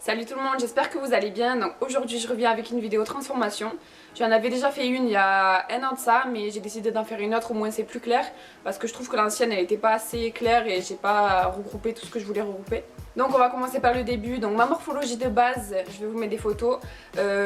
Salut tout le monde, j'espère que vous allez bien. Donc aujourd'hui je reviens avec une vidéo transformation. J'en avais déjà fait une il y a un an de ça, mais j'ai décidé d'en faire une autre, au moins c'est plus clair. Parce que je trouve que l'ancienne elle était pas assez claire et j'ai pas regroupé tout ce que je voulais regrouper. Donc on va commencer par le début. Donc ma morphologie de base, je vais vous mettre des photos.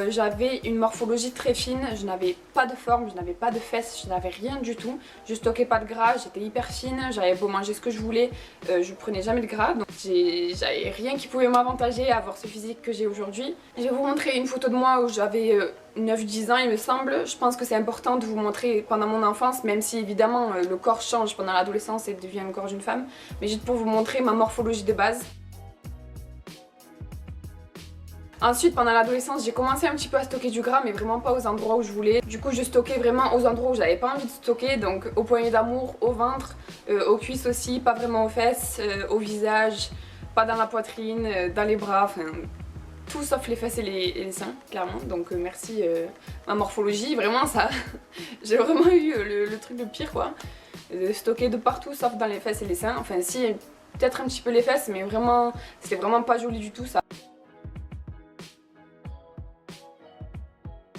J'avais une morphologie très fine, je n'avais pas de forme, je n'avais pas de fesses, je n'avais rien du tout. Je stockais pas de gras, j'étais hyper fine, j'avais beau manger ce que je voulais, je prenais jamais de gras. Donc j'avais rien qui pouvait m'avantager à avoir ce physique que j'ai aujourd'hui. Je vais vous montrer une photo de moi où j'avais 9-10 ans il me semble. Je pense que c'est important de vous montrer pendant mon enfance, même si évidemment le corps change pendant l'adolescence et devient le corps d'une femme. Mais juste pour vous montrer ma morphologie de base. Ensuite, pendant l'adolescence, j'ai commencé un petit peu à stocker du gras, mais vraiment pas aux endroits où je voulais. Du coup, je stockais vraiment aux endroits où j'avais pas envie de stocker, donc aux poignées d'amour, au ventre, aux cuisses aussi, pas vraiment aux fesses, au visage, pas dans la poitrine, dans les bras, enfin tout sauf les fesses et les seins, clairement. Donc merci ma morphologie, vraiment ça, j'ai vraiment eu le truc le pire quoi. Stocker de partout sauf dans les fesses et les seins, enfin si, peut-être un petit peu les fesses, mais vraiment, c'était vraiment pas joli du tout ça.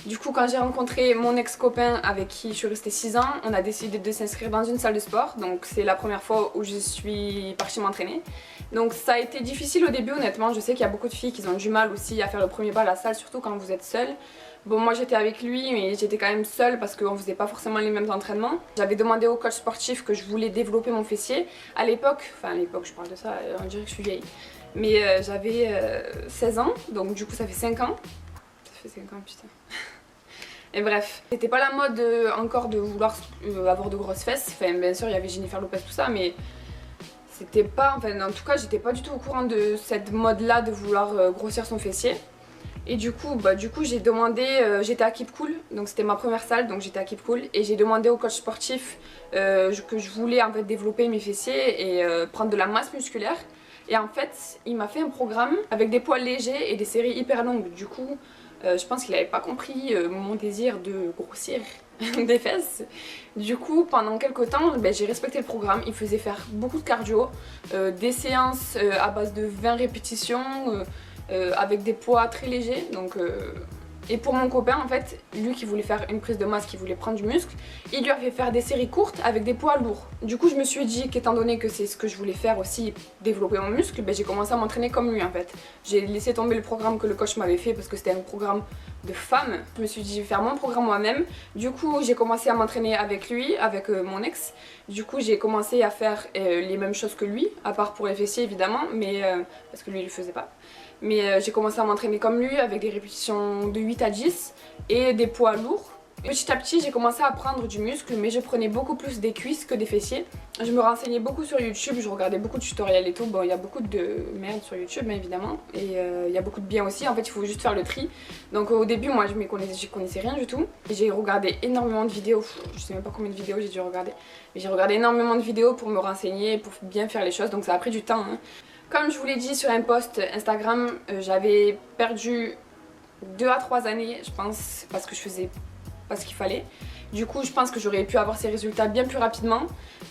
Du coup, quand j'ai rencontré mon ex-copain avec qui je suis restée 6 ans, on a décidé de s'inscrire dans une salle de sport. Donc c'est la première fois où je suis partie m'entraîner. Donc ça a été difficile au début honnêtement. Je sais qu'il y a beaucoup de filles qui ont du mal aussi à faire le premier pas à la salle, surtout quand vous êtes seule. Bon, moi j'étais avec lui, mais j'étais quand même seule parce qu'on faisait pas forcément les mêmes entraînements. J'avais demandé au coach sportif que je voulais développer mon fessier. À l'époque, je parle de ça, on dirait que je suis vieille. Mais j'avais 16 ans, donc du coup ça fait 5 ans. Ça fait 5 ans, putain. Et bref, c'était pas la mode encore de vouloir avoir de grosses fesses. Enfin, bien sûr, il y avait Jennifer Lopez, tout ça, mais c'était pas. Enfin, en tout cas, j'étais pas du tout au courant de cette mode-là de vouloir grossir son fessier. Et du coup, j'ai demandé. J'étais à Keep Cool, donc c'était ma première salle, donc j'étais à Keep Cool. Et j'ai demandé au coach sportif que je voulais en fait développer mes fessiers et prendre de la masse musculaire. Et en fait, il m'a fait un programme avec des poids légers et des séries hyper longues. Du coup, je pense qu'il n'avait pas compris mon désir de grossir des fesses. Du coup, pendant quelques temps, j'ai respecté le programme. Il faisait faire beaucoup de cardio, des séances à base de 20 répétitions, avec des poids très légers. Donc, et pour mon copain, en fait, lui qui voulait faire une prise de masse, qui voulait prendre du muscle, il lui a fait faire des séries courtes avec des poids lourds. Du coup, je me suis dit qu'étant donné que c'est ce que je voulais faire aussi, développer mon muscle, j'ai commencé à m'entraîner comme lui en fait. J'ai laissé tomber le programme que le coach m'avait fait parce que c'était un programme de femme. Je me suis dit, je vais faire mon programme moi-même. Du coup, j'ai commencé à m'entraîner avec lui, avec mon ex. Du coup, j'ai commencé à faire les mêmes choses que lui, à part pour les fessiers évidemment, mais parce que lui, il le faisait pas. Mais j'ai commencé à m'entraîner comme lui avec des répétitions de 8 à 10 et des poids lourds. Petit à petit j'ai commencé à prendre du muscle, mais je prenais beaucoup plus des cuisses que des fessiers. Je me renseignais beaucoup sur YouTube, je regardais beaucoup de tutoriels et tout. Bon, il y a beaucoup de merde sur YouTube bien évidemment, et il y a beaucoup de bien aussi. En fait il faut juste faire le tri. Donc au début moi je connaissais rien du tout. J'ai regardé énormément de vidéos, je sais même pas combien de vidéos j'ai dû regarder. Mais j'ai regardé énormément de vidéos pour me renseigner, pour bien faire les choses, donc ça a pris du temps hein. Comme je vous l'ai dit sur un post Instagram, j'avais perdu 2 à 3 années je pense parce que je faisais pas ce qu'il fallait. Du coup je pense que j'aurais pu avoir ces résultats bien plus rapidement.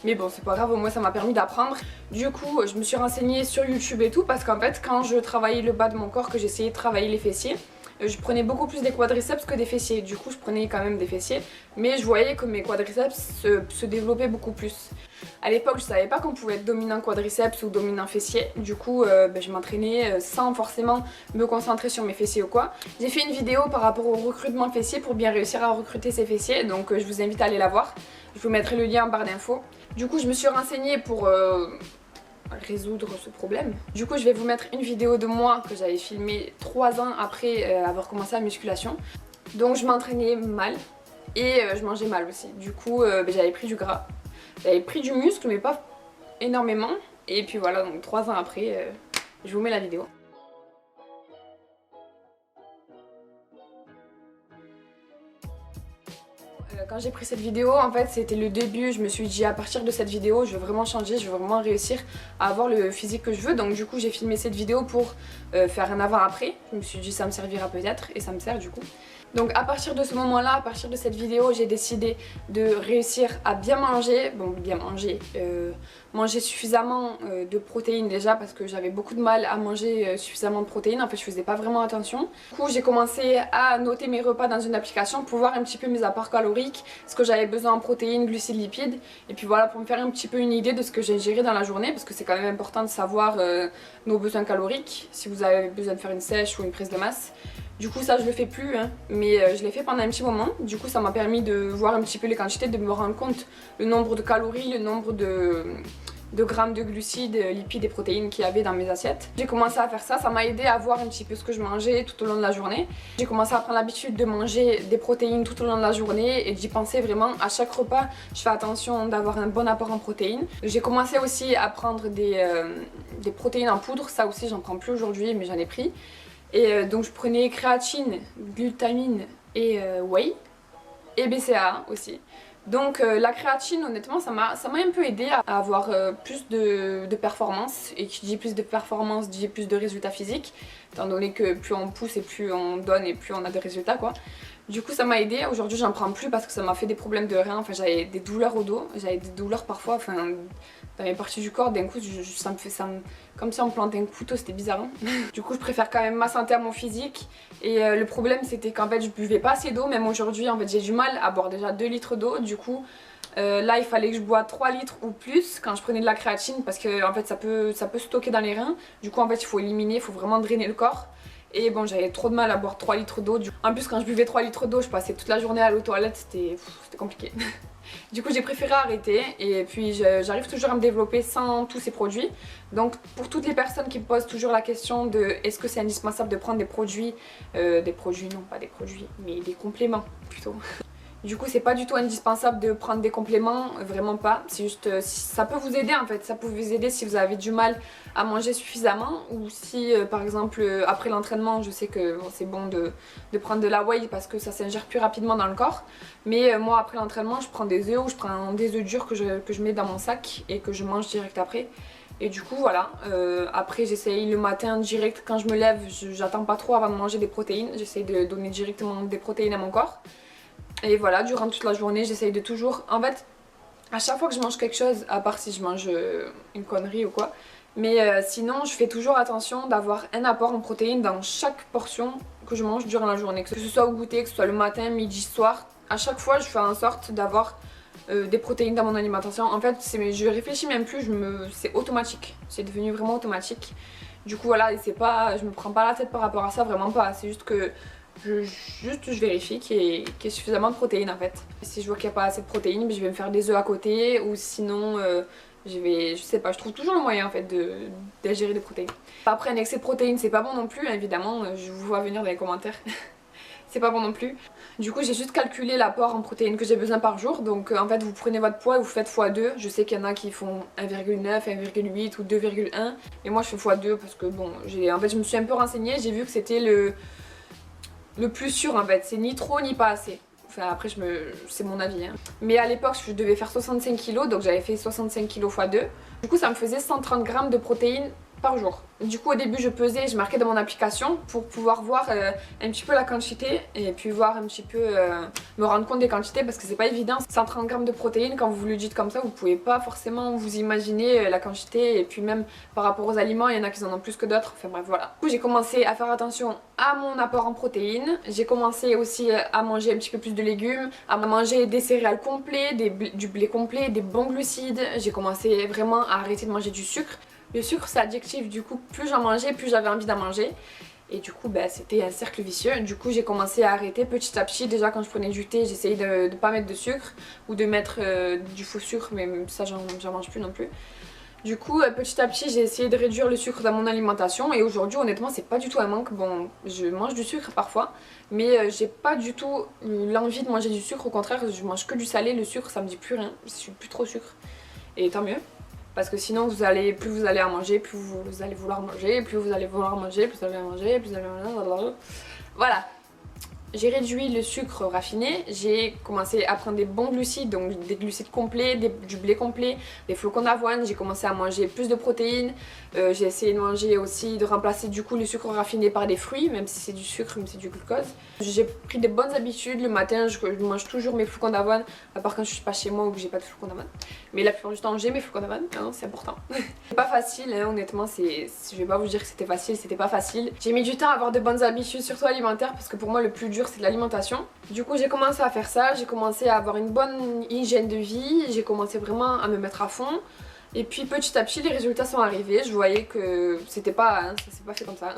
Mais bon c'est pas grave, au moins ça m'a permis d'apprendre. Du coup je me suis renseignée sur YouTube et tout parce qu'en fait quand je travaillais le bas de mon corps, que j'essayais de travailler les fessiers, je prenais beaucoup plus des quadriceps que des fessiers. Du coup je prenais quand même des fessiers, mais je voyais que mes quadriceps se développaient beaucoup plus. À l'époque je savais pas qu'on pouvait être dominant quadriceps ou dominant fessier. Du coup je m'entraînais sans forcément me concentrer sur mes fessiers ou quoi. J'ai fait une vidéo par rapport au recrutement fessier pour bien réussir à recruter ses fessiers, donc je vous invite à aller la voir. Je vous mettrai le lien en barre d'infos. Du coup je me suis renseignée pour résoudre ce problème. Du coup je vais vous mettre une vidéo de moi que j'avais filmée 3 ans après avoir commencé la musculation. Donc je m'entraînais mal et je mangeais mal aussi. Du coup j'avais pris du gras, j'avais pris du muscle mais pas énormément. Et puis voilà, donc 3 ans après je vous mets la vidéo. Quand j'ai pris cette vidéo, en fait c'était le début. Je me suis dit à partir de cette vidéo je veux vraiment changer, je veux vraiment réussir à avoir le physique que je veux. Donc du coup j'ai filmé cette vidéo pour faire un avant-après. Je me suis dit ça me servira peut-être et ça me sert du coup. Donc à partir de ce moment-là, à partir de cette vidéo, j'ai décidé de réussir à bien manger, manger suffisamment de protéines déjà parce que j'avais beaucoup de mal à manger suffisamment de protéines, en fait je faisais pas vraiment attention. Du coup j'ai commencé à noter mes repas dans une application pour voir un petit peu mes apports caloriques, ce que j'avais besoin en protéines, glucides, lipides, et puis voilà pour me faire un petit peu une idée de ce que j'ai ingéré dans la journée parce que c'est quand même important de savoir nos besoins caloriques, si vous avez besoin de faire une sèche ou une prise de masse. Du coup ça je le fais plus hein, mais je l'ai fait pendant un petit moment. Du coup ça m'a permis de voir un petit peu les quantités, de me rendre compte le nombre de calories, le nombre de grammes de glucides, lipides et protéines qu'il y avait dans mes assiettes. J'ai commencé à faire ça, ça m'a aidé à voir un petit peu ce que je mangeais tout au long de la journée. J'ai commencé à prendre l'habitude de manger des protéines tout au long de la journée et d'y penser vraiment à chaque repas. Je fais attention d'avoir un bon apport en protéines. J'ai commencé aussi à prendre des protéines en poudre, ça aussi j'en prends plus aujourd'hui mais j'en ai pris. Et donc je prenais créatine, glutamine et whey et BCAA aussi. Donc la créatine honnêtement ça m'a un peu aidé à avoir plus de performance, et qui dit plus de performance dit plus de résultats physiques, étant donné que plus on pousse et plus on donne et plus on a des résultats quoi. Du coup ça m'a aidé. Aujourd'hui j'en prends plus parce que ça m'a fait des problèmes de reins, enfin j'avais des douleurs au dos, j'avais des douleurs parfois, enfin dans mes parties du corps, d'un coup comme si on me plantait un couteau, c'était bizarre hein. Du coup je préfère quand même ma santé à mon physique, et le problème c'était qu'en fait je buvais pas assez d'eau, même aujourd'hui en fait j'ai du mal à boire déjà 2 litres d'eau. Du coup là il fallait que je boive 3 litres ou plus quand je prenais de la créatine parce que en fait ça peut stocker dans les reins. Du coup en fait il faut éliminer, il faut vraiment drainer le corps. Et bon j'avais trop de mal à boire 3 litres d'eau. En plus quand je buvais 3 litres d'eau je passais toute la journée à l'eau toilette, c'était compliqué. Du coup j'ai préféré arrêter, et puis j'arrive toujours à me développer sans tous ces produits. Donc pour toutes les personnes qui me posent toujours la question de est-ce que c'est indispensable de prendre des produits, mais des compléments plutôt. Du coup c'est pas du tout indispensable de prendre des compléments, vraiment pas, c'est juste ça peut vous aider en fait, ça peut vous aider si vous avez du mal à manger suffisamment, ou si par exemple après l'entraînement je sais que bon, c'est bon de prendre de la whey parce que ça s'ingère plus rapidement dans le corps, mais moi après l'entraînement je prends des œufs, ou je prends des œufs durs que je mets dans mon sac et que je mange direct après. Et du coup voilà, après j'essaye le matin direct quand je me lève, j'attends pas trop avant de manger des protéines, j'essaye de donner directement des protéines à mon corps. Et voilà, durant toute la journée, j'essaye de toujours... En fait, à chaque fois que je mange quelque chose, à part si je mange une connerie ou quoi, mais sinon, je fais toujours attention d'avoir un apport en protéines dans chaque portion que je mange durant la journée. Que ce soit au goûter, que ce soit le matin, midi, soir, à chaque fois, je fais en sorte d'avoir des protéines dans mon alimentation. En fait, je réfléchis même plus, c'est automatique. C'est devenu vraiment automatique. Du coup, voilà, et je me prends pas la tête par rapport à ça, vraiment pas. C'est juste que... je vérifie qu'il y ait suffisamment de protéines en fait. Si je vois qu'il n'y a pas assez de protéines, je vais me faire des œufs à côté, ou sinon je sais pas, je trouve toujours le moyen en fait d'ingérer des protéines. Après un excès de protéines c'est pas bon non plus, évidemment, je vous vois venir dans les commentaires. C'est pas bon non plus. Du coup j'ai juste calculé l'apport en protéines que j'ai besoin par jour. Donc en fait vous prenez votre poids et vous faites x2. Je sais qu'il y en a qui font 1,9, 1,8 ou 2,1. Et moi je fais x2 parce que bon, en fait je me suis un peu renseignée, j'ai vu que c'était le plus sûr en fait, c'est ni trop ni pas assez. Enfin après c'est mon avis hein. Mais à l'époque je devais faire 65 kg, donc j'avais fait 65 kg x 2. Du coup ça me faisait 130 grammes de protéines par jour. Du coup au début je pesais, je marquais dans mon application pour pouvoir voir un petit peu la quantité, et puis voir un petit peu me rendre compte des quantités, parce que c'est pas évident. 130 grammes de protéines, quand vous le dites comme ça, vous pouvez pas forcément vous imaginer la quantité, et puis même par rapport aux aliments, il y en a qui en ont plus que d'autres, enfin bref voilà. Du coup j'ai commencé à faire attention à mon apport en protéines, j'ai commencé aussi à manger un petit peu plus de légumes, à manger des céréales complets, du blé complet, des bons glucides. J'ai commencé vraiment à arrêter de manger du sucre. Le sucre c'est addictif, du coup plus j'en mangeais, plus j'avais envie d'en manger. Et du coup c'était un cercle vicieux. Du coup j'ai commencé à arrêter petit à petit. Déjà quand je prenais du thé, j'essayais de pas mettre de sucre, ou de mettre du faux sucre, mais ça j'en mange plus non plus. Du coup petit à petit j'ai essayé de réduire le sucre dans mon alimentation, et aujourd'hui honnêtement c'est pas du tout un manque. Bon, je mange du sucre parfois, mais j'ai pas du tout l'envie de manger du sucre. Au contraire, je mange que du salé. Le sucre ça me dit plus rien, je suis plus trop sucre, et tant mieux. Parce que sinon plus vous allez en manger, plus vous allez vouloir manger, plus vous allez vouloir manger, plus vous allez manger, plus vous allez manger, blablabla. Voilà. j'ai réduit le sucre raffiné, j'ai commencé à prendre des bons glucides, donc des glucides complets, du blé complet, des flocons d'avoine, j'ai commencé à manger plus de protéines, j'ai essayé de manger aussi, de remplacer du coup le sucre raffiné par des fruits, même si c'est du sucre, même si c'est du glucose. J'ai pris des bonnes habitudes, le matin je mange toujours mes flocons d'avoine, à part quand je suis pas chez moi ou que j'ai pas de flocons d'avoine. Mais la plupart du temps j'ai mes flocons d'avoine, hein, c'est important. C'est pas facile, hein, honnêtement, je vais pas vous dire que c'était facile, c'était pas facile. J'ai mis du temps à avoir de bonnes habitudes, surtout alimentaires, parce que pour moi le plus dur c'est de l'alimentation. Du coup j'ai commencé à faire ça, j'ai commencé à avoir une bonne hygiène de vie, j'ai commencé vraiment à me mettre à fond. Et puis petit à petit les résultats sont arrivés, je voyais que c'était pas, hein, ça s'est pas fait comme ça.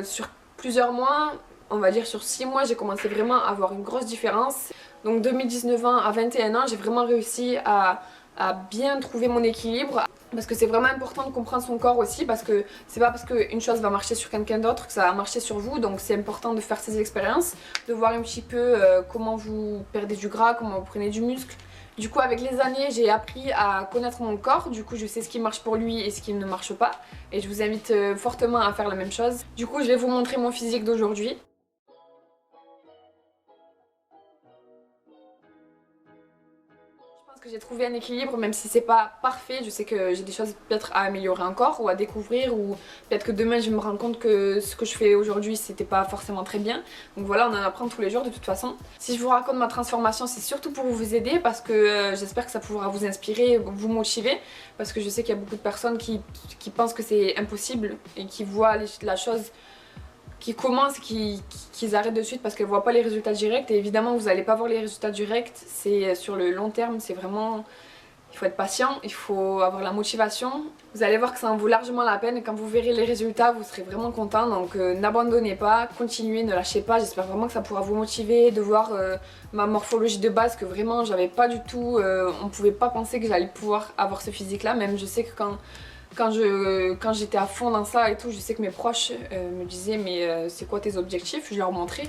Sur plusieurs mois, on va dire sur 6 mois, j'ai commencé vraiment à avoir une grosse différence. Donc 2019 ans à 21 ans, j'ai vraiment réussi à bien trouver mon équilibre. Parce que c'est vraiment important de comprendre son corps aussi, parce que c'est pas parce qu'une chose va marcher sur quelqu'un d'autre que ça va marcher sur vous. Donc c'est important de faire ces expériences, de voir un petit peu comment vous perdez du gras, comment vous prenez du muscle. Du coup avec les années j'ai appris à connaître mon corps, du coup je sais ce qui marche pour lui et ce qui ne marche pas. Et je vous invite fortement à faire la même chose. Du coup je vais vous montrer mon physique d'aujourd'hui. Que j'ai trouvé un équilibre, même si c'est pas parfait. Je sais que j'ai des choses peut-être à améliorer encore ou à découvrir, ou peut-être que demain je vais me rendre compte que ce que je fais aujourd'hui c'était pas forcément très bien. Donc voilà, on en apprend tous les jours de toute façon. Si je vous raconte ma transformation, c'est surtout pour vous aider, parce que j'espère que ça pourra vous inspirer, vous motiver, parce que je sais qu'il y a beaucoup de personnes qui pensent que c'est impossible et qui voient la chose qui commencent, qu'ils arrêtent de suite parce qu'elles voient pas les résultats directs. Et évidemment vous allez pas voir les résultats directs, c'est sur le long terme, c'est vraiment, il faut être patient, il faut avoir la motivation. Vous allez voir que ça en vaut largement la peine, et quand vous verrez les résultats vous serez vraiment content. Donc n'abandonnez pas, continuez, ne lâchez pas. J'espère vraiment que ça pourra vous motiver, de voir ma morphologie de base, que vraiment j'avais pas du tout, on pouvait pas penser que j'allais pouvoir avoir ce physique là. Même je sais que quand j'étais à fond dans ça et tout, je sais que mes proches me disaient mais c'est quoi tes objectifs? Je leur montrais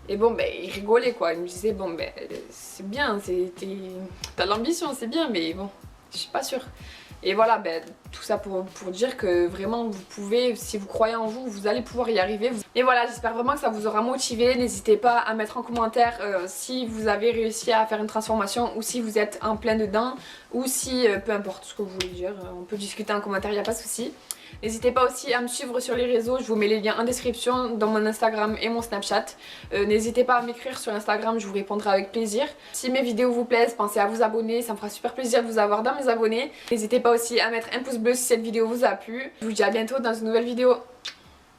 et bon ben ils rigolaient quoi, ils me disaient bon ben c'est bien, t'as de l'ambition, c'est bien, mais bon je suis pas sûre. Et voilà, ben, tout ça pour dire que vraiment vous pouvez, si vous croyez en vous, vous allez pouvoir y arriver. Et voilà, j'espère vraiment que ça vous aura motivé. N'hésitez pas à mettre en commentaire si vous avez réussi à faire une transformation, ou si vous êtes en plein dedans, ou si, peu importe ce que vous voulez dire, on peut discuter en commentaire, il n'y a pas de souci. N'hésitez pas aussi à me suivre sur les réseaux, je vous mets les liens en description dans mon Instagram et mon Snapchat. N'hésitez pas à m'écrire sur Instagram, je vous répondrai avec plaisir. Si mes vidéos vous plaisent, pensez à vous abonner, ça me fera super plaisir de vous avoir dans mes abonnés. N'hésitez pas aussi à mettre un pouce bleu si cette vidéo vous a plu. Je vous dis à bientôt dans une nouvelle vidéo.